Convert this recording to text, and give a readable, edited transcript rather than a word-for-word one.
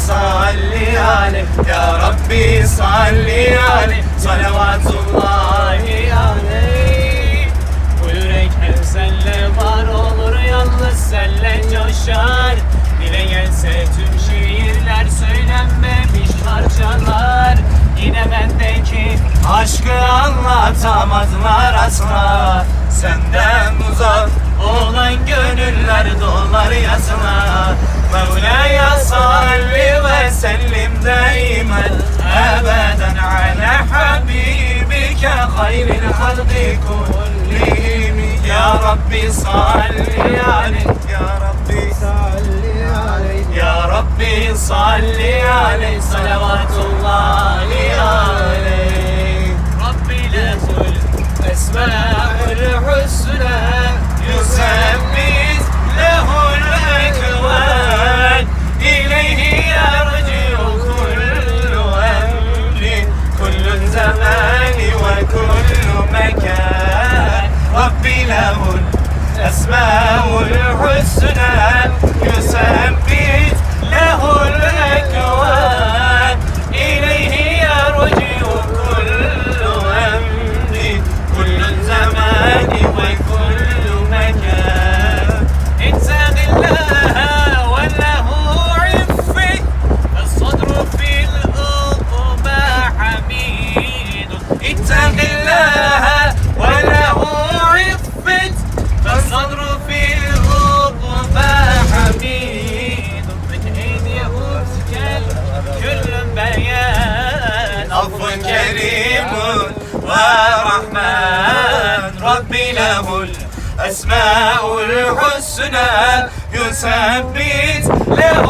صل عليه يا ربي صل عليه صلوات الله aleyh. Bu yürek hep senle var olur, yalnız senle coşar. Dile gelse tüm şiirler, söylenmemiş parçalar. Yine bendeki aşkı anlatamazlar asla. Senden uzak olan gönüller dolar yasına. Mevlaya salli ve sellim daimen ebeden ala habibike hayril halki kullihim. Ya Rabbi salli aleyh, Ya Rabbi salli aleyh, Ya Rabbi salli aleyh salavatullahi aleyh. Rabbi lehul esma'ül husna yusebbit lehul ekvan. İleyhi yerci'u kullu emrin kullu zamani ve kullu mekan. Rabbi lehul esma'ül husna yusebbit lehul ekvan. İleyhi yerci'u kullu emrin kullu zamani ve kullu mekan. İttaqillaha ve lehu iffet الصدر في الأقبى حميد. İttaqillaha ve lehu iffet الصدر في الأقبى حميد. بتعين يهوسك كل بيان عفو كريم ورحمن. ربي له الأسماء الحسنى يثبت له